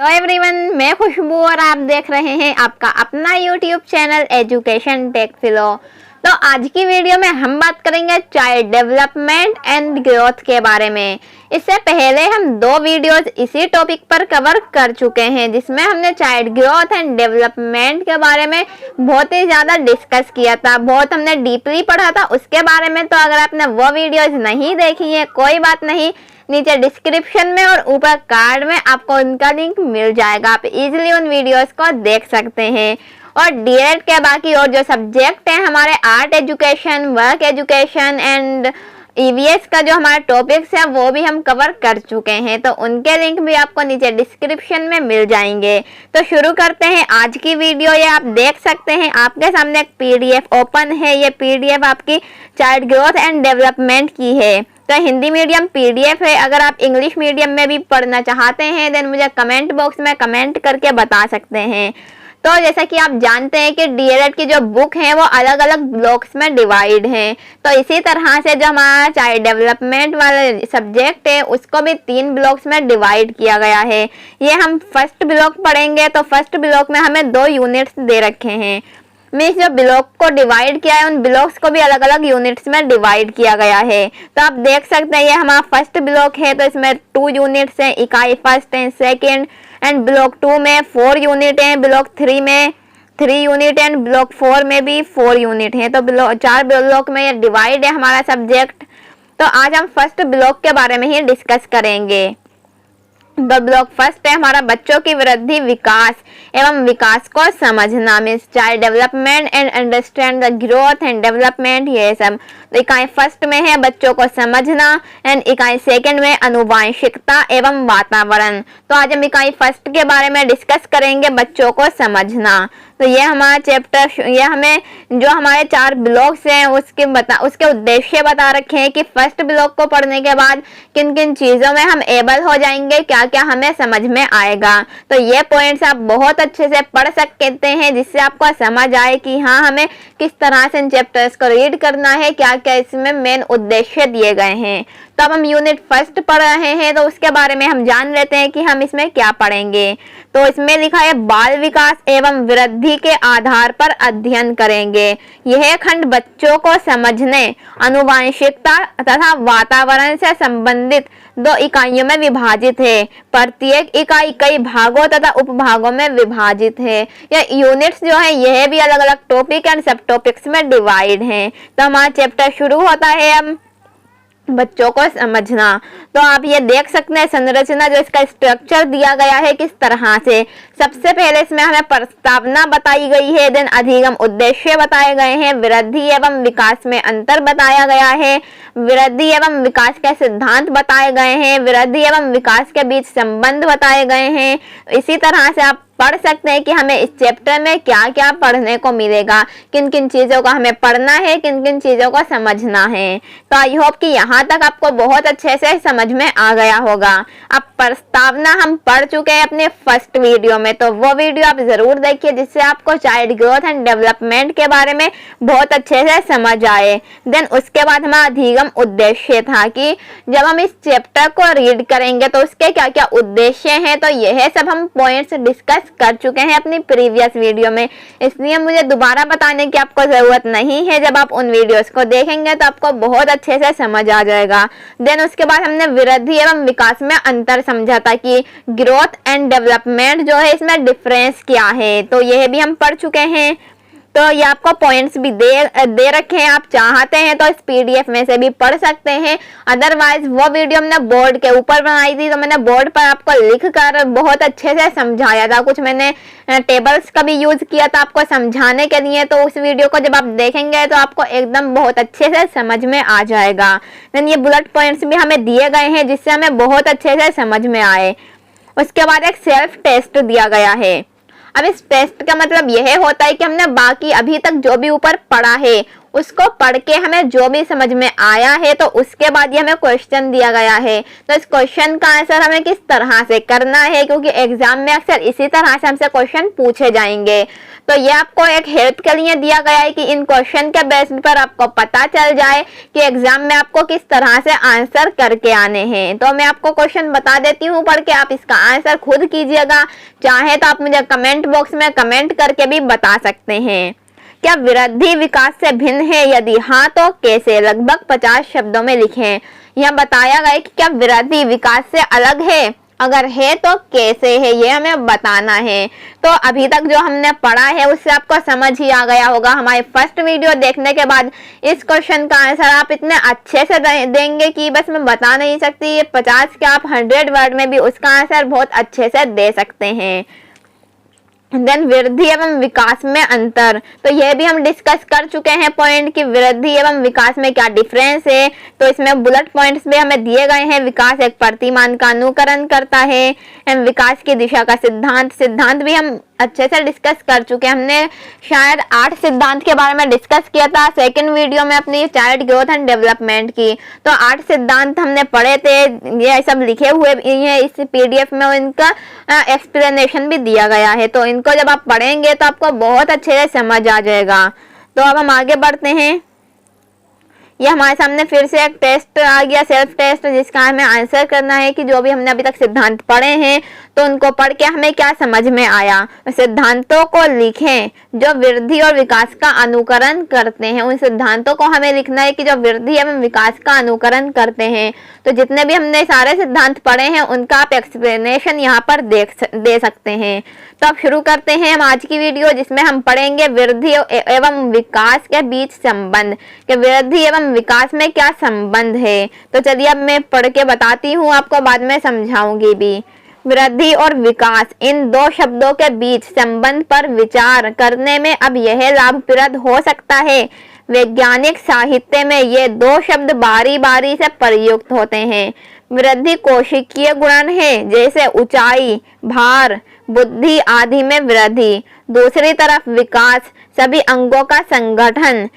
Hello everyone, मैं खुशबू और आप देख रहे हैं आपका अपना यूट्यूब चैनल एजुकेशन टेक फिलो। तो आज की वीडियो में हम बात करेंगे चाइल्ड डेवलपमेंट एंड ग्रोथ के बारे में। इससे पहले हम 2 वीडियोस इसी टॉपिक पर कवर कर चुके हैं, जिसमें हमने चाइल्ड ग्रोथ एंड डेवलपमेंट के बारे में बहुत ही ज़्यादा डिस्कस किया था, बहुत हमने डीपली पढ़ा था उसके बारे में। तो अगर आपने वो वीडियोस नहीं देखी है कोई बात नहीं, नीचे डिस्क्रिप्शन में और ऊपर कार्ड में आपको उनका लिंक मिल जाएगा, आप इजीली उन वीडियोस को देख सकते हैं। और डीएलएड के बाकी और जो सब्जेक्ट हैं हमारे art education, work education and EVS का जो हमारे टॉपिक्स हैं वो भी हम कवर कर चुके हैं, तो उनके लिंक भी आपको नीचे डिस्क्रिप्शन में मिल जाएंगे। तो शुरू करते हैं आज की वीडियो। ये आप देख सकते हैं आपके सामने एक पीडीएफ ओपन है। ये पीडीएफ आपकी चाइल्ड ग्रोथ एंड डेवलपमेंट की है। तो हिंदी मीडियम पीडीएफ है। अगर आप इंग्लिश मीडियम में भी पढ़ना चाहते हैं देन मुझे कमेंट बॉक्स में कमेंट करके बता सकते हैं। तो जैसा कि आप जानते हैं कि डीएलएड की जो बुक है वो अलग अलग ब्लॉक्स में डिवाइड हैं, तो इसी तरह से जो हमारा चाइल्ड डेवलपमेंट वाला सब्जेक्ट है उसको भी 3 ब्लॉक्स में डिवाइड किया गया है। ये हम फर्स्ट ब्लॉक पढ़ेंगे। तो फर्स्ट ब्लॉक में हमें 2 यूनिट्स दे रखे हैं। मीन्स जो ब्लॉक को डिवाइड किया है उन ब्लॉक्स को भी अलग अलग यूनिट्स में डिवाइड किया गया है। तो आप देख सकते हैं ये हमारा फर्स्ट ब्लॉक है, तो इसमें 2 यूनिट्स हैं, इकाई first and second. And block 2 में 4 यूनिट हैं, ब्लॉक 3 में 3 यूनिट एंड ब्लॉक 4 में भी 4 यूनिट हैं। तो 4 ब्लॉक में ये डिवाइड है हमारा सब्जेक्ट। तो आज हम फर्स्ट ब्लॉक के बारे में ही डिस्कस करेंगे। तो ब्लॉक फर्स्ट है हमारा बच्चों की वृद्धि, विकास एवं विकास को समझना, means child development and understand the growth and development, ये सब। तो इकाई फर्स्ट में है बच्चों को समझना एंड इकाई सेकंड में आनुवंशिकता एवं वातावरण। तो आज हम इकाई फर्स्ट के बारे में डिस्कस करेंगे, बच्चों को समझना। तो ये हमारा चैप्टर, ये हमें जो हमारे 4 ब्लॉक्स हैं उसके उद्देश्य बता रखे हैं कि फर्स्ट ब्लॉक को पढ़ने के बाद किन किन चीज़ों में हम एबल हो जाएंगे, क्या क्या हमें समझ में आएगा। तो ये पॉइंट्स आप बहुत अच्छे से पढ़ सकते हैं, जिससे आपको समझ आए कि हाँ हमें किस तरह से इन चैप्टर्स को रीड करना है, क्या क्या इसमें मेन उद्देश्य दिए गए हैं। तो अब हम यूनिट फर्स्ट पढ़ रहे हैं, तो उसके बारे में हम जान लेते हैं कि हम इसमें क्या पढ़ेंगे। तो इसमें लिखा है बाल विकास एवं वृद्धि के आधार पर अध्ययन करेंगे। यह खंड बच्चों को समझने, आनुवंशिकता तथा वातावरण से संबंधित 2 इकाइयों में विभाजित है। प्रत्येक इकाई कई भागों तथा उपभागों में विभाजित है। यह यूनिट्स जो है यह भी अलग अलग टॉपिक एंड सब टॉपिक्स में डिवाइड हैं। तो हमारा चैप्टर शुरू होता है अब बच्चों को समझना। तो आप ये देख सकते हैं संरचना, जो इसका स्ट्रक्चर दिया गया है किस तरह से। सबसे पहले इसमें हमें प्रस्तावना बताई गई है, देन अधिगम उद्देश्य बताए गए हैं, वृद्धि एवं विकास में अंतर बताया गया है, वृद्धि एवं विकास के सिद्धांत बताए गए हैं, वृद्धि एवं विकास के बीच संबंध बताए गए हैं। इसी तरह से आप पढ़ सकते हैं कि हमें इस चैप्टर में क्या क्या पढ़ने को मिलेगा, किन किन चीज़ों को हमें पढ़ना है, किन किन चीज़ों को समझना है। तो आई होप कि यहाँ तक आपको बहुत अच्छे से समझ में आ गया होगा। अब प्रस्तावना हम पढ़ चुके हैं अपने फर्स्ट वीडियो में, तो वो वीडियो आप ज़रूर देखिए, जिससे आपको चाइल्ड ग्रोथ एंड डेवलपमेंट के बारे में बहुत अच्छे से समझ आए। देन उसके बाद हमारा अधिगम उद्देश्य था कि जब हम इस चैप्टर को रीड करेंगे तो उसके क्या क्या उद्देश्य हैं। तो यह सब हम पॉइंट्स डिस्कस कर चुके हैं अपनी प्रीवियस वीडियो में, इसलिए मुझे दोबारा बताने की आपको जरूरत नहीं है। जब आप उन वीडियोस को देखेंगे तो आपको बहुत अच्छे से समझ आ जाएगा। देन उसके बाद हमने वृद्धि एवं विकास में अंतर समझा था कि ग्रोथ एंड डेवलपमेंट जो है इसमें डिफरेंस क्या है। तो यह भी हम पढ़ चुके हैं। तो ये आपको पॉइंट्स भी दे रखे हैं, आप चाहते हैं तो इस पीडीएफ में से भी पढ़ सकते हैं। अदरवाइज वो वीडियो हमने बोर्ड के ऊपर बनाई थी, तो मैंने बोर्ड पर आपको लिखकर बहुत अच्छे से समझाया था। कुछ मैंने टेबल्स का भी यूज किया था आपको समझाने के लिए। तो उस वीडियो को जब आप देखेंगे तो आपको एकदम बहुत अच्छे से समझ में आ जाएगा। देन ये बुलेट पॉइंट्स भी हमें दिए गए हैं, जिससे हमें बहुत अच्छे से समझ में आए। उसके बाद एक सेल्फ टेस्ट दिया गया है। अब इस टेस्ट का मतलब यह होता है कि हमने बाकी अभी तक जो भी ऊपर पढ़ा है उसको पढ़ के हमें जो भी समझ में आया है तो उसके बाद ये हमें क्वेश्चन दिया गया है, तो इस क्वेश्चन का आंसर हमें किस तरह से करना है, क्योंकि एग्जाम में अक्सर इसी तरह से हमसे क्वेश्चन पूछे जाएंगे। तो ये आपको एक हेल्प के लिए दिया गया है कि इन क्वेश्चन के बेस पर आपको पता चल जाए कि एग्जाम में आपको किस तरह से आंसर करके आने हैं। तो मैं आपको क्वेश्चन बता देती हूँ पढ़ के, आप इसका आंसर खुद कीजिएगा। चाहे तो आप मुझे कमेंट बॉक्स में कमेंट करके भी बता सकते हैं। क्या वृद्धि विकास से भिन्न है? यदि हाँ तो कैसे? लगभग 50 शब्दों में लिखें। यह बताया गया कि क्या वृद्धि विकास से अलग है, अगर है तो कैसे है, ये हमें बताना है। तो अभी तक जो हमने पढ़ा है उससे आपको समझ ही आ गया होगा। हमारी फर्स्ट वीडियो देखने के बाद इस क्वेश्चन का आंसर आप इतने अच्छे से देंगे कि बस मैं बता नहीं सकती। ये 50 के आप 100 वर्ड में भी उसका आंसर बहुत अच्छे से दे सकते हैं। देन वृद्धि एवं विकास में अंतर, तो यह भी हम डिस्कस कर चुके हैं पॉइंट कि वृद्धि एवं विकास में क्या डिफरेंस है। तो इसमें बुलेट पॉइंट्स भी हमें दिए गए हैं। विकास एक प्रतिमान का अनुकरण करता है एवं विकास की दिशा का सिद्धांत भी हम अच्छे से डिस्कस कर चुके हैं। हमने शायद 8 सिद्धांत के बारे में डिस्कस किया था सेकंड वीडियो में अपनी चाइल्ड ग्रोथ एंड डेवलपमेंट की। तो 8 सिद्धांत हमने पढ़े थे, ये सब लिखे हुए हैं इस पीडीएफ में, इनका एक्सप्लेनेशन भी दिया गया है। तो इनको जब आप पढ़ेंगे तो आपको बहुत अच्छे से समझ आ जाएगा। तो अब हम आगे बढ़ते हैं। ये हमारे सामने फिर से एक टेस्ट आ गया, सेल्फ टेस्ट, जिसका हमें आंसर करना है कि जो भी हमने अभी तक सिद्धांत पढ़े हैं तो उनको पढ़ के हमें क्या समझ में आया। सिद्धांतों को लिखें जो वृद्धि और विकास का अनुकरण करते हैं। उन सिद्धांतों को हमें लिखना है कि जो वृद्धि एवं विकास का अनुकरण करते हैं। तो जितने भी हमने सारे सिद्धांत पढ़े हैं उनका आप एक्सप्लेनेशन यहाँ पर दे सकते हैं। तो अब शुरू करते हैं हम आज की वीडियो, जिसमें हम पढ़ेंगे वृद्धि एवं विकास के बीच संबंध, कि वृद्धि एवं विकास में क्या संबंध है। तो चलिए अब मैं पढ़ के बताती हूँ, आपको बाद में समझाऊंगी भी। वृद्धि और विकास, इन दो शब्दों के बीच संबंध पर विचार करने में अब यह लाभप्रद हो सकता है। वैज्ञानिक साहित्य में ये दो शब्द बारी बारी से प्रयुक्त होते हैं। वृद्धि कोशिकीय गुणन है, जैसे ऊंचाई, भार, बुद्धि आदि में वृद्धि। दूसरी तरफ विकास सभी अंगों का संगठन,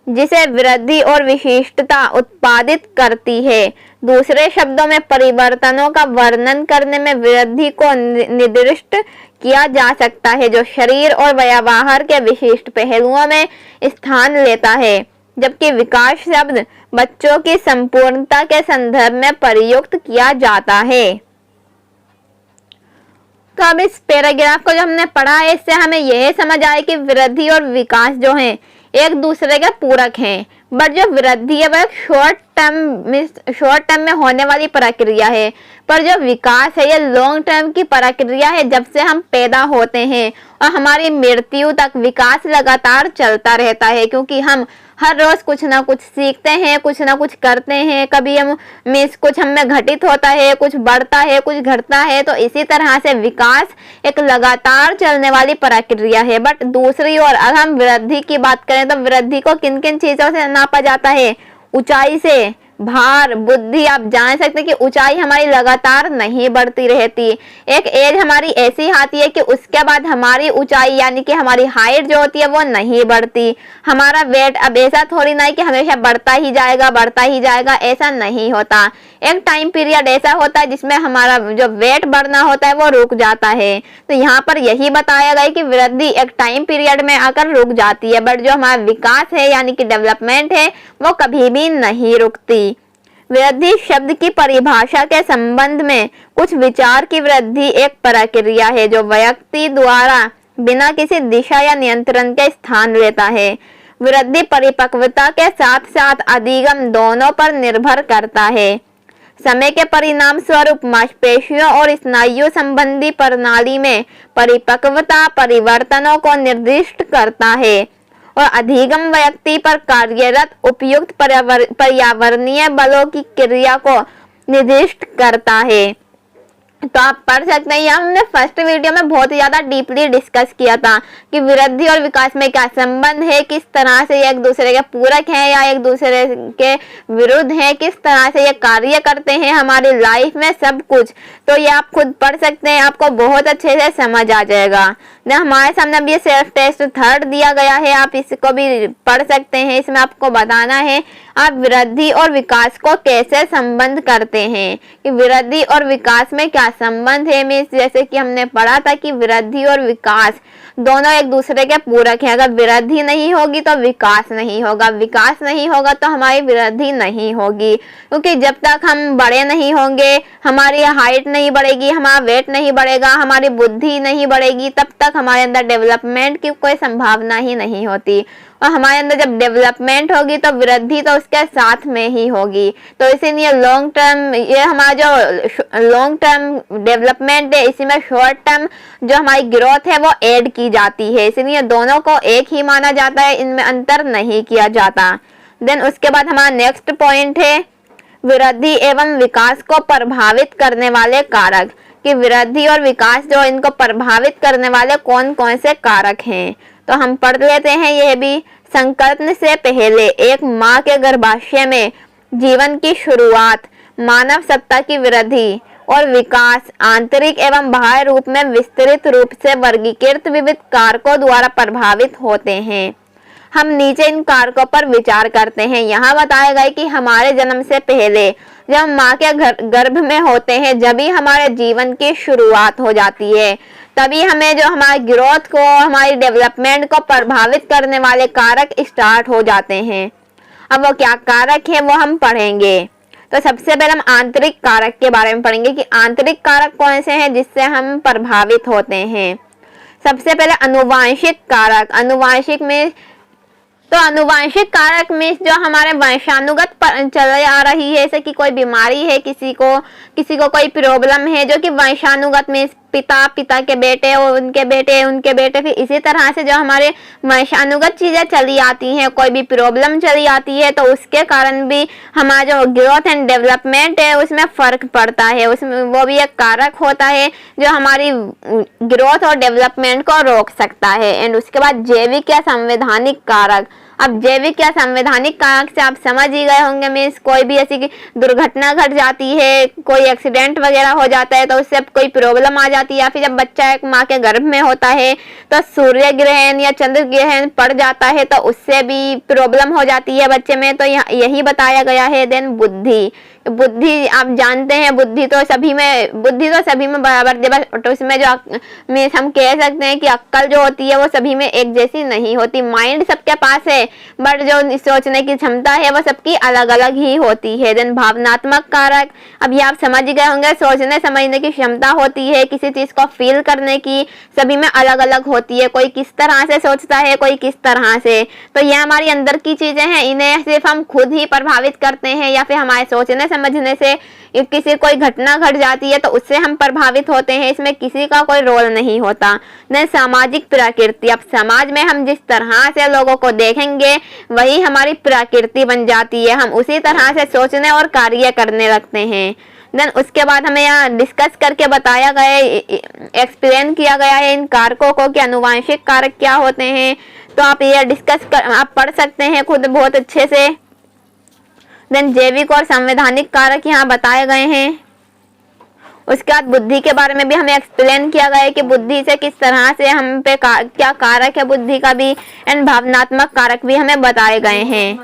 जिसे वृद्धि और विशिष्टता उत्पादित करती है। दूसरे शब्दों में परिवर्तनों का वर्णन करने में वृद्धि को निर्दिष्ट किया जा सकता है, जो शरीर और व्यवहार के विशिष्ट पहलुओं में स्थान लेता है, जबकि विकास शब्द बच्चों की संपूर्णता के संदर्भ में प्रयुक्त किया जाता है। तो अब इस पैराग्राफ को जो हमने पढ़ा है इससे हमें यह समझ आए कि वृद्धि और विकास जो हैं एक दूसरे के पूरक हैं, बट जो वृद्धि है वह शॉर्ट टर्म में होने वाली प्रक्रिया है, पर जो विकास है ये लॉन्ग टर्म की प्रक्रिया है। जब से हम पैदा होते हैं और हमारी मृत्यु तक विकास लगातार चलता रहता है, क्योंकि हम हर रोज कुछ ना कुछ सीखते हैं, कुछ ना कुछ करते हैं। कभी हम कुछ हमें घटित होता है, कुछ बढ़ता है, कुछ घटता है। तो इसी तरह से विकास एक लगातार चलने वाली प्रक्रिया है। बट दूसरी ओर अगर हम वृद्धि की बात करें तो वृद्धि को किन किन चीजों से नापा जाता है? ऊंचाई से, भार, बुद्धि। आप जान सकते हैं कि ऊंचाई हमारी लगातार नहीं बढ़ती रहती। एक एज हमारी ऐसी आती है कि उसके बाद हमारी ऊंचाई यानी कि हमारी हाइट जो होती है वो नहीं बढ़ती। हमारा वेट अब ऐसा थोड़ी ना है कि हमेशा बढ़ता ही जाएगा, ऐसा नहीं होता। एक टाइम पीरियड ऐसा होता है जिसमें हमारा जो वेट बढ़ना होता है वो रुक जाता है। तो यहाँ पर यही बताया गया कि वृद्धि एक टाइम पीरियड में आकर रुक जाती है, बट जो हमारा विकास है यानी कि डेवलपमेंट है वो कभी भी नहीं रुकती। वृद्धि शब्द की परिभाषा के संबंध में कुछ विचार की वृद्धि एक प्रक्रिया है जो व्यक्ति द्वारा बिना किसी दिशा या नियंत्रण के स्थान लेता है। वृद्धि परिपक्वता के साथ साथ अधिगम दोनों पर निर्भर करता है। समय के परिणाम स्वरूप मांसपेशियों और स्नायु संबंधी प्रणाली में परिपक्वता परिवर्तनों को निर्दिष्ट करता है और अधिगम व्यक्ति पर कार्यरत उपयुक्त पर्यावरणीय बलों की क्रिया को निर्दिष्ट करता है। तो आप पढ़ सकते हैं। यह हमने फर्स्ट वीडियो में बहुत ही ज्यादा डीपली डिस्कस किया था कि वृद्धि और विकास में क्या संबंध है, किस तरह से ये एक दूसरे के पूरक हैं या एक दूसरे के विरुद्ध हैं, किस तरह से ये कार्य करते हैं हमारी लाइफ में, सब कुछ। तो ये आप खुद पढ़ सकते हैं, आपको बहुत अच्छे से समझ आ जाएगा। हमारे सामने अब ये सेल्फ टेस्ट थर्ड दिया गया है, आप इसको भी पढ़ सकते हैं। इसमें आपको बताना है आप वृद्धि और विकास को कैसे संबंध करते हैं, कि वृद्धि और विकास में क्या संबंध है। मीन्स जैसे कि हमने पढ़ा था कि वृद्धि और विकास दोनों एक दूसरे के पूरक हैं। अगर वृद्धि नहीं होगी तो विकास नहीं होगा, विकास नहीं होगा तो हमारी वृद्धि नहीं होगी, क्योंकि जब तक हम बड़े नहीं होंगे, हमारी हाइट नहीं बढ़ेगी, हमारा वेट नहीं बढ़ेगा, हमारी बुद्धि नहीं बढ़ेगी, तब तक हमारे अंदर डेवलपमेंट की कोई संभावना ही नहीं होती। और हमारे अंदर जब डेवलपमेंट होगी तो वृद्धि तो उसके साथ में ही होगी। तो इसीलिए लॉन्ग टर्म, ये हमारा जो लॉन्ग टर्म डेवलपमेंट है, इसी में शॉर्ट टर्म जो हमारी ग्रोथ है वो ऐड की जाती है। इसीलिए दोनों को एक ही माना जाता है, इनमें अंतर नहीं किया जाता। देन उसके बाद हमारा नेक्स्ट पॉइंट है वृद्धि एवं विकास को प्रभावित करने वाले कारक, कि वृद्धि और विकास जो इनको प्रभावित करने वाले कौन कौन से कारक हैं। तो हम पढ़ लेते हैं यह भी। संकल्पन से पहले एक माँ के गर्भाशय में जीवन की शुरुआत, मानव सत्ता की वृद्धि और विकास आंतरिक एवं बाह्य रूप में विस्तृत रूप से वर्गीकृत विविध कारकों द्वारा प्रभावित होते हैं। हम नीचे इन कारकों पर विचार करते हैं। यहाँ बताया गया कि हमारे जन्म से पहले जब माँ के गर्भ में होते हैं, जब भी हमारे जीवन की शुरुआत हो जाती है, तभी हमें जो हमारी ग्रोथ को, हमारी डेवलपमेंट को प्रभावित करने वाले कारक स्टार्ट हो जाते हैं। अब वो क्या कारक है वो हम पढ़ेंगे। तो सबसे पहले हम आंतरिक कारक के बारे में पढ़ेंगे कि आंतरिक कारक कौन से हैं जिससे हम प्रभावित होते हैं। सबसे पहले अनुवांशिक कारक। अनुवांशिक में तो अनुवांशिक कारक में जो हमारे वंशानुगत चले आ रही है, जैसे कि कोई बीमारी है, किसी को कोई प्रॉब्लम है जो कि वंशानुगत में पिता के बेटे और उनके बेटे, फिर इसी तरह से जो हमारे वंशानुगत चीजें चली आती हैं, कोई भी प्रॉब्लम चली आती है तो उसके कारण भी हमारा जो ग्रोथ एंड डेवलपमेंट है उसमें फर्क पड़ता है। उसमें वो भी एक कारक होता है जो हमारी ग्रोथ और डेवलपमेंट को रोक सकता है। एंड उसके बाद जैविक या संवैधानिक कारक। अब जैविक या संवैधानिक कारक से आप समझ ही गए होंगे, मीन्स कोई भी ऐसी दुर्घटना घट जाती है, कोई एक्सीडेंट वगैरह हो जाता है तो उससे कोई प्रॉब्लम आ जाती है, या फिर जब बच्चा एक माँ के गर्भ में होता है तो सूर्य ग्रहण या चंद्र ग्रहण पड़ जाता है तो उससे भी प्रॉब्लम हो जाती है बच्चे में। तो यही बताया गया है। देन बुद्धि आप जानते हैं, बुद्धि तो सभी में बराबर, बट उसमें जो हम कह सकते हैं कि अक्ल जो होती है वो सभी में एक जैसी नहीं होती। माइंड सबके पास है बट जो सोचने की क्षमता है वो सबकी अलग अलग ही होती है। देन भावनात्मक कारक। अब ये आप समझ गए होंगे, सोचने समझने की क्षमता होती है, किसी चीज को फील करने की सभी में अलग अलग होती है। कोई किस तरह से सोचता है, कोई किस तरह से। तो ये हमारी अंदर की चीजें हैं, इन्हें सिर्फ हम खुद ही प्रभावित करते हैं, या फिर हमारे सोचने समझने से किसी कोई घटना घट जाती है तो उससे हम प्रभावित होते हैं। इसमें किसी का कोई रोल नहीं होता। न सामाजिक प्रकृति। अब समाज में हम जिस तरह से लोगों को देखेंगे वही हमारी प्रकृति बन जाती है, हम उसी तरह से सोचने और कार्य करने लगते हैं। देन उसके बाद हमें यहाँ डिस्कस करके बताया गया, एक्सप्लेन किया गया है इन कारकों को कि अनुवांशिक कारक क्या होते हैं। तो आप ये आप पढ़ सकते हैं खुद बहुत अच्छे से। देन जैविक और संवैधानिक कारक यहाँ बताए गए हैं। उसके बाद बुद्धि के बारे में भी हमें एक्सप्लेन किया गया है कि बुद्धि से किस तरह से हम पे क्या कारक है बुद्धि का भी। एंड भावनात्मक कारक भी हमें बताए गए हैं।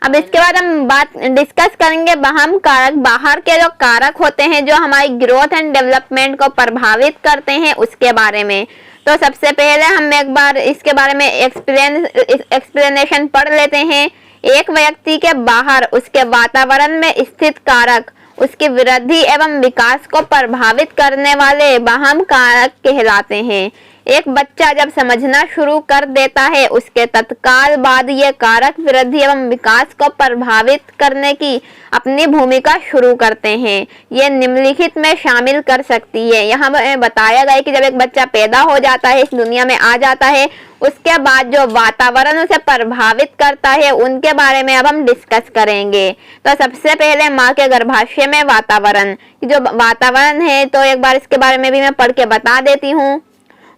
अब इसके बाद हम बात डिस्कस करेंगे हम कारक, बाहर के जो कारक होते हैं जो हमारी ग्रोथ एंड डेवलपमेंट को प्रभावित करते हैं उसके बारे में। तो सबसे पहले हम एक बार इसके बारे में एक्सप्लेनेशन पढ़ लेते हैं। एक व्यक्ति के बाहर उसके वातावरण में स्थित कारक उसकी वृद्धि एवं विकास को प्रभावित करने वाले बाह्य कारक कहलाते हैं। एक बच्चा जब समझना शुरू कर देता है उसके तत्काल बाद ये कारक वृद्धि एवं विकास को प्रभावित करने की अपनी भूमिका शुरू करते हैं। ये निम्नलिखित में शामिल कर सकती है। यहाँ बताया गया है कि जब एक बच्चा पैदा हो जाता है, इस दुनिया में आ जाता है, उसके बाद जो वातावरण उसे प्रभावित करता है उनके बारे में अब हम डिस्कस करेंगे। तो सबसे पहले माँ के गर्भाशय में वातावरण, जो वातावरण है तो एक बार इसके बारे में भी मैं पढ़ के बता देती हूँ।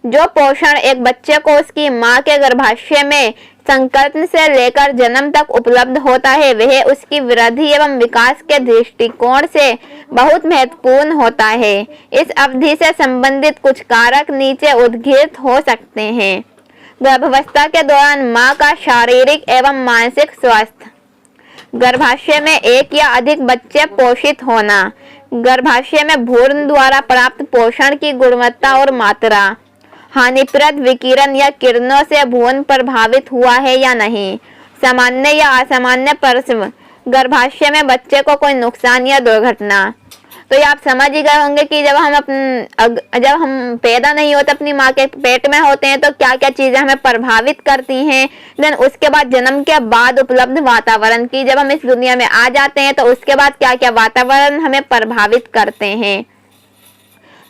जो पोषण एक बच्चे को उसकी माँ के गर्भाशय में संकल्प से लेकर जन्म तक उपलब्ध होता है वह उसकी वृद्धि एवं विकास के दृष्टिकोण से बहुत महत्वपूर्ण होता है। इस अवधि से संबंधित कुछ कारक नीचे उद्धृत हो सकते हैं। गर्भावस्था के दौरान माँ का शारीरिक एवं मानसिक स्वास्थ्य, गर्भाशय में एक या अधिक बच्चे पोषित होना, गर्भाशय में भ्रूण द्वारा प्राप्त पोषण की गुणवत्ता और मात्रा, हानिप्रद विकिरण या किरणों से भ्रूण प्रभावित हुआ है या नहीं, सामान्य या असामान्य प्रसव, गर्भाशय में बच्चे को कोई नुकसान या दुर्घटना। तो ये आप समझ ही गए होंगे कि जब हम पैदा नहीं होते, अपनी माँ के पेट में होते हैं, तो क्या क्या चीजें हमें प्रभावित करती हैं। देन उसके बाद जन्म के बाद उपलब्ध वातावरण की, जब हम इस दुनिया में आ जाते हैं तो उसके बाद क्या क्या वातावरण हमें प्रभावित करते हैं।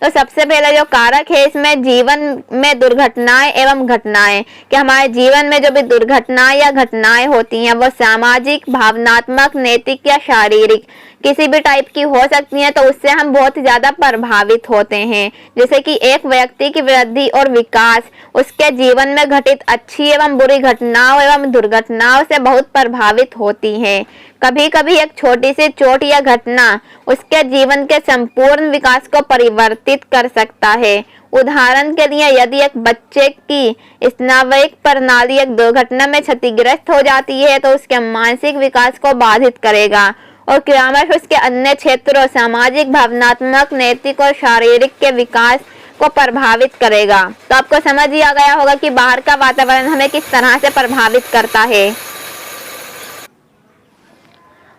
तो सबसे पहले जो कारक है इसमें जीवन में दुर्घटनाएं एवं घटनाएं, कि हमारे जीवन में जो भी दुर्घटनाएं या घटनाएं होती हैं वो सामाजिक, भावनात्मक, नैतिक या शारीरिक किसी भी टाइप की हो सकती हैं, तो उससे हम बहुत ज्यादा प्रभावित होते हैं। जैसे कि एक व्यक्ति की वृद्धि और विकास उसके जीवन में घटित अच्छी एवं बुरी घटनाओं एवं दुर्घटनाओं से बहुत प्रभावित होती है। कभी कभी एक छोटी सी चोट या घटना उसके जीवन के संपूर्ण विकास को परिवर्तित कर सकता है। उदाहरण के लिए यदि एक बच्चे की स्नायुविक प्रणाली एक दुर्घटना में क्षतिग्रस्त हो जाती है तो उसके मानसिक विकास को बाधित करेगा और क्रमशः उसके अन्य क्षेत्रों सामाजिक, भावनात्मक, नैतिक और शारीरिक के विकास को प्रभावित करेगा। तो आपको समझ ही आ गया होगा कि बाहर का वातावरण हमें किस तरह से प्रभावित करता है।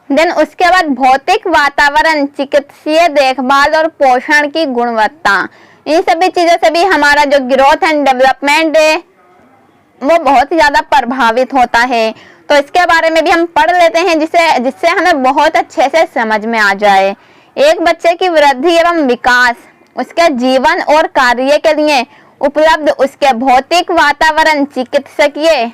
देन उसके बाद भौतिक वातावरण, चिकित्सीय देखभाल और पोषण की गुणवत्ता, इन सभी चीजों से भी हमारा जो ग्रोथ एंड डेवलपमेंट है वो बहुत ज्यादा प्रभावित होता है। तो इसके बारे में भी हम पढ़ लेते हैं जिससे हमें बहुत अच्छे से समझ में आ जाए। एक बच्चे की वृद्धि एवं विकास उसके जीवन और कार्य के लिए उपलब्ध उसके भौतिक वातावरण, चिकित्सकीय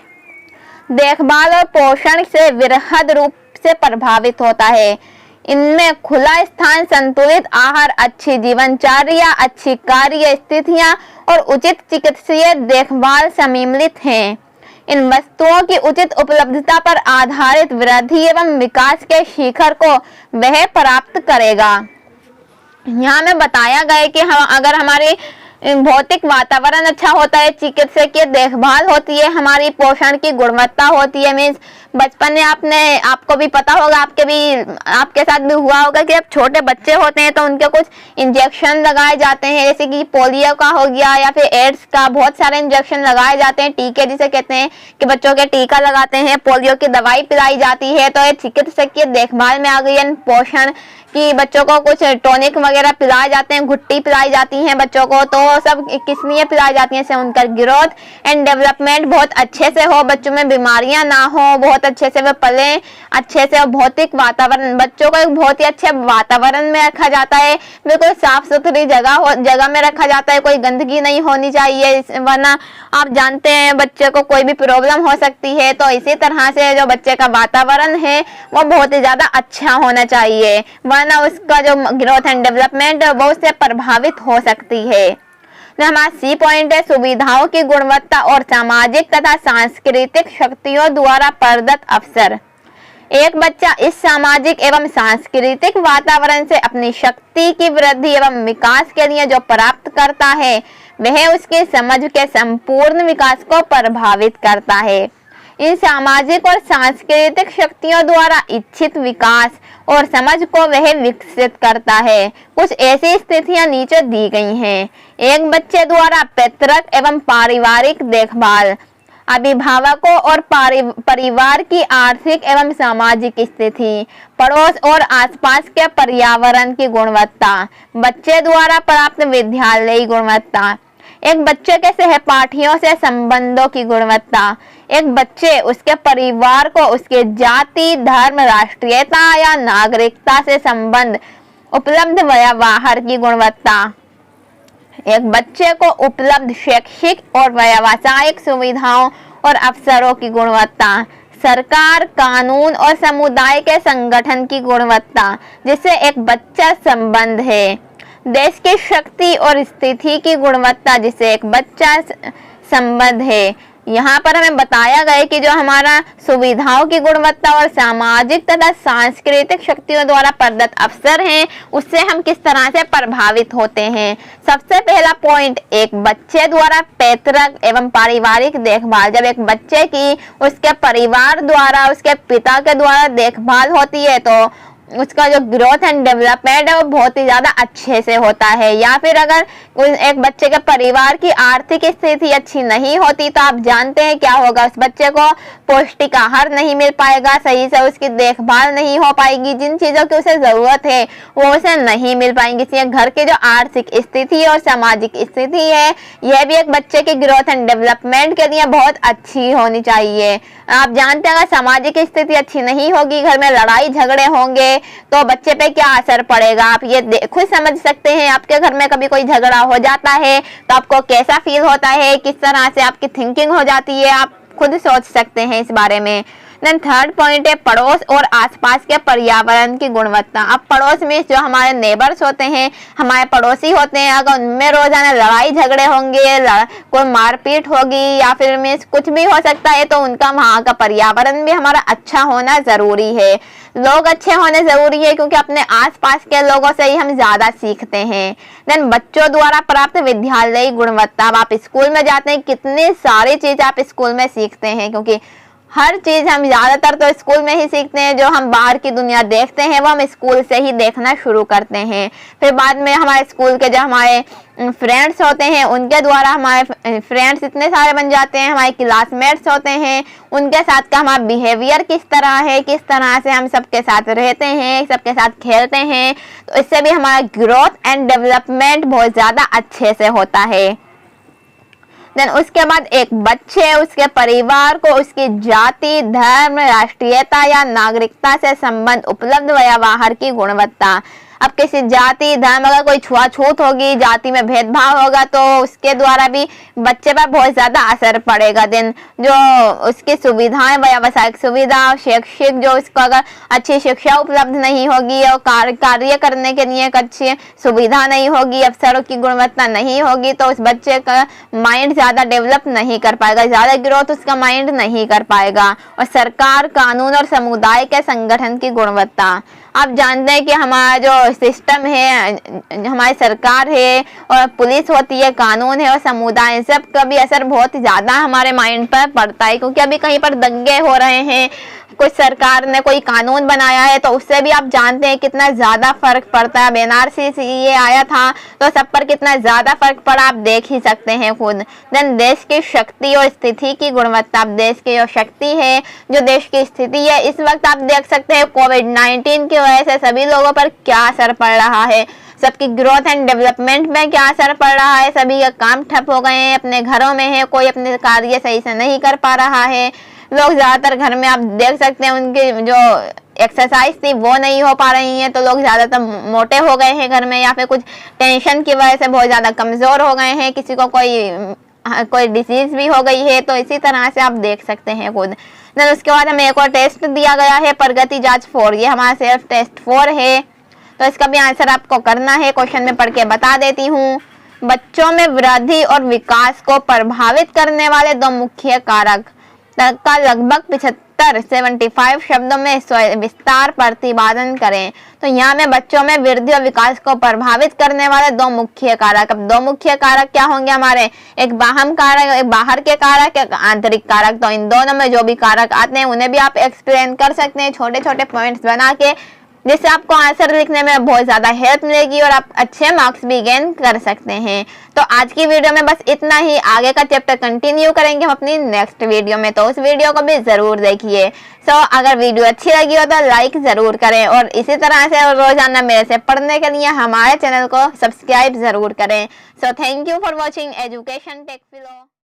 देखभाल और पोषण से वृहद रूप से प्रभावित होता है। इनमें खुला स्थान, संतुलित आहार, अच्छी जीवनचर्या, अच्छी कार्य स्थितियां और उचित चिकित्सीय देखभाल सम्मिलित हैं। इन वस्तुओं की उचित उपलब्धता पर आधारित वृद्धि एवं विकास के शिखर को वह प्राप्त करेगा। यहाँ में बताया गया है कि अगर हमारे भौतिक वातावरण अच्छा होता है, चिकित्सकीय देखभाल होती है, हमारी पोषण की गुणवत्ता होती है। मीन्स बचपन में आपको भी पता होगा, आपके साथ भी हुआ होगा कि जब छोटे बच्चे होते हैं तो उनके कुछ इंजेक्शन लगाए जाते हैं, जैसे कि पोलियो का हो गया या फिर एड्स का, बहुत सारे इंजेक्शन लगाए जाते हैं। टीके जिसे कहते हैं कि बच्चों के टीका लगाते हैं, पोलियो की दवाई पिलाई जाती है। तो ये चिकित्सकीय देखभाल में आ गई है। पोषण कि बच्चों को कुछ टॉनिक वगैरह पिलाए जाते हैं, घुट्टी पिलाई जाती हैं बच्चों को। तो सब किस लिए पिलाई जाती हैं? से उनका ग्रोथ एंड डेवलपमेंट बहुत अच्छे से हो, बच्चों में बीमारियां ना हो, बहुत अच्छे से वे पले, अच्छे से। भौतिक वातावरण, बच्चों को एक बहुत ही अच्छे वातावरण में रखा जाता है, बिल्कुल साफ सुथरी जगह में रखा जाता है। कोई गंदगी नहीं होनी चाहिए, वरना आप जानते हैं बच्चे को कोई भी प्रॉब्लम हो सकती है। तो इसी तरह से जो बच्चे का वातावरण है वो बहुत ही ज्यादा अच्छा होना चाहिए, वरना उसका जो ग्रोथ एंड डेवलपमेंट वो उससे प्रभावित हो सकती है। तो हमारा सी पॉइंट है सुविधाओं की गुणवत्ता और सामाजिक तथा सांस्कृतिक शक्तियों द्वारा प्रदत्त अवसर। एक बच्चा इस सामाजिक एवं सांस्कृतिक वातावरण से अपनी शक्ति की वृद्धि एवं विकास के लिए जो प्राप्त करता है वह उसकी समझ के संपूर्ण विकास को प्रभावित करता है। इन सामाजिक और सांस्कृतिक शक्तियों द्वारा इच्छित विकास और समझ को वह विकसित करता है। कुछ ऐसी स्थितियां नीचे दी गई हैं। एक बच्चे द्वारा पैतृक एवं पारिवारिक देखभाल, अभिभावकों और परिवार की आर्थिक एवं सामाजिक स्थिति, पड़ोस और आसपास के पर्यावरण की गुणवत्ता, बच्चे द्वारा प्राप्त विद्यालयी गुणवत्ता, एक बच्चे के सहपाठियों से संबंधों की गुणवत्ता, एक बच्चे उसके परिवार को उसके जाति, धर्म, राष्ट्रीयता या नागरिकता से संबंध उपलब्ध व्यवहार की गुणवत्ता, एक बच्चे को उपलब्ध शैक्षिक और व्यावसायिक सुविधाओं और अवसरों की गुणवत्ता, सरकार, कानून और समुदाय के संगठन की गुणवत्ता जिससे एक बच्चा संबंध है, देश की शक्ति और स्थिति की गुणवत्ता जिससे एक बच्चा संबंध है। यहाँ पर हमें बताया गया कि जो हमारा सुविधाओं की गुणवत्ता और सामाजिक तथा सांस्कृतिक शक्तियों द्वारा प्रदत्त अवसर हैं, उससे हम किस तरह से प्रभावित होते हैं। सबसे पहला पॉइंट, एक बच्चे द्वारा पैतृक एवं पारिवारिक देखभाल। जब एक बच्चे की उसके परिवार द्वारा, उसके पिता के द्वारा देखभाल होती है तो उसका जो ग्रोथ एंड डेवलपमेंट है वो बहुत ही ज़्यादा अच्छे से होता है। या फिर अगर एक बच्चे के परिवार की आर्थिक स्थिति अच्छी नहीं होती तो आप जानते हैं क्या होगा, उस बच्चे को पौष्टिक आहार नहीं मिल पाएगा, सही से उसकी देखभाल नहीं हो पाएगी, जिन चीज़ों की उसे ज़रूरत है वो उसे नहीं मिल पाएंगी। इसलिए घर की जो आर्थिक स्थिति और सामाजिक स्थिति है यह भी एक बच्चे की ग्रोथ एंड डेवलपमेंट के लिए बहुत अच्छी होनी चाहिए। आप जानते हैं अगर सामाजिक स्थिति अच्छी नहीं होगी, घर में लड़ाई झगड़े होंगे तो बच्चे पे क्या असर पड़ेगा, आप ये खुद समझ सकते हैं। आपके घर में कभी कोई झगड़ा हो जाता है तो आपको कैसा फील होता है, किस तरह से आपकी थिंकिंग हो जाती है, आप खुद सोच सकते हैं इस बारे में। देन थर्ड पॉइंट है पड़ोस और आसपास के पर्यावरण की गुणवत्ता। अब पड़ोस में जो हमारे नेबर्स होते हैं, हमारे पड़ोसी होते हैं, अगर उनमें रोजाना लड़ाई झगड़े होंगे, कोई मारपीट होगी या फिर में कुछ भी हो सकता है तो उनका वहाँ का पर्यावरण भी हमारा अच्छा होना जरूरी है। लोग अच्छे होने जरूरी है क्योंकि अपने आसपास के लोगों से ही हम ज्यादा सीखते हैं। देन बच्चों द्वारा प्राप्त विद्यालयी गुणवत्ता। अब आप स्कूल में जाते हैं, कितनी सारी चीज आप स्कूल में सीखते हैं, क्योंकि हर चीज हम ज्यादातर तो स्कूल में ही सीखते हैं। जो हम बाहर की दुनिया देखते हैं वो हम स्कूल से ही देखना शुरू करते हैं। फिर बाद में हमारे स्कूल के जो हमारे फ्रेंड्स होते हैं उनके द्वारा हमारे फ्रेंड्स इतने सारे बन जाते हैं। हमारे क्लासमेट्स होते हैं, उनके साथ का हमारा बिहेवियर किस तरह है, किस तरह से हम सबके साथ रहते हैं, सबके साथ खेलते हैं, तो इससे भी हमारा ग्रोथ एंड डेवलपमेंट बहुत ज़्यादा अच्छे से होता है। देन उसके बाद एक बच्चे, उसके परिवार को उसकी जाति, धर्म, राष्ट्रीयता या नागरिकता से संबंध उपलब्ध व्यवहार की गुणवत्ता। अब किसी जाति, धर्म, अगर कोई छुआछूत होगी, जाति में भेदभाव होगा तो उसके द्वारा भी बच्चे पर बहुत ज्यादा असर पड़ेगा। देन जो उसकी सुविधाएं, व्यावसायिक सुविधा, शैक्षिक, जो उसको अगर अच्छी शिक्षा उपलब्ध नहीं होगी और कार्य करने के लिए एक अच्छी सुविधा नहीं होगी, अवसरों की गुणवत्ता नहीं होगी तो उस बच्चे का माइंड ज्यादा डेवलप नहीं कर पाएगा, ज्यादा ग्रोथ उसका माइंड नहीं कर पाएगा। और सरकार, कानून और समुदाय के संगठन की गुणवत्ता। आप जानते हैं कि हमारा जो सिस्टम है, हमारी सरकार है और पुलिस होती है, कानून है और समुदाय, सब का भी असर बहुत ज़्यादा हमारे माइंड पर पड़ता है। क्योंकि अभी कहीं पर दंगे हो रहे हैं, कुछ सरकार ने कोई कानून बनाया है तो उससे भी आप जानते हैं कितना ज़्यादा फर्क पड़ता है। एनआरसी ये आया था तो सब पर कितना ज़्यादा फर्क पड़ा, आप देख ही सकते हैं खुद। देन देश की शक्ति और स्थिति की गुणवत्ता। देश की जो शक्ति है, जो देश की स्थिति है, इस वक्त आप देख सकते हैं कोविड-19 की वजह से सभी लोगों पर क्या असर पड़ रहा है, सबकी ग्रोथ एंड डेवलपमेंट में क्या असर पड़ रहा है। सभी का काम ठप हो गए हैं, अपने घरों में है, कोई अपने कार्य सही से नहीं कर पा रहा है। लोग ज़्यादातर घर में आप देख सकते हैं उनकी जो एक्सरसाइज थी वो नहीं हो पा रही है, तो लोग ज़्यादातर मोटे हो गए हैं घर में, या फिर कुछ टेंशन की वजह से बहुत ज़्यादा कमज़ोर हो गए हैं, किसी को कोई डिजीज़ भी हो गई है, तो इसी तरह से आप देख सकते हैं खुद। देन उसके बाद हमें एक और टेस्ट दिया गया है, प्रगति जांच 4। ये हमारा सेल्फ टेस्ट 4 है, तो इसका भी आंसर आपको करना है। क्वेश्चन में पढ़ के बता देती हूँ। बच्चों में वृद्धि और विकास को प्रभावित करने वाले दो मुख्य कारक का लगभग 75 शब्दों में विस्तार प्रतिपादन करें। तो यहाँ में बच्चों में वृद्धि और विकास को प्रभावित करने वाले दो मुख्य कारक। अब दो मुख्य कारक क्या होंगे हमारे, एक बाह्य कारक, एक बाहर के कारक, एक आंतरिक कारक। तो इन दोनों में जो भी कारक आते हैं उन्हें भी आप एक्सप्लेन कर सकते हैं, छोटे छोटे पॉइंट्स बना के जिससे आपको आंसर लिखने में बहुत ज़्यादा हेल्प मिलेगी और आप अच्छे मार्क्स भी गेन कर सकते हैं। तो आज की वीडियो में बस इतना ही। आगे का चैप्टर कंटिन्यू करेंगे हम अपनी नेक्स्ट वीडियो में, तो उस वीडियो को भी ज़रूर देखिए। अगर वीडियो अच्छी लगी हो तो लाइक ज़रूर करें और इसी तरह से रोजाना मेरे से पढ़ने के लिए हमारे चैनल को सब्सक्राइब ज़रूर करें। Thank you for watching education tech फिलो।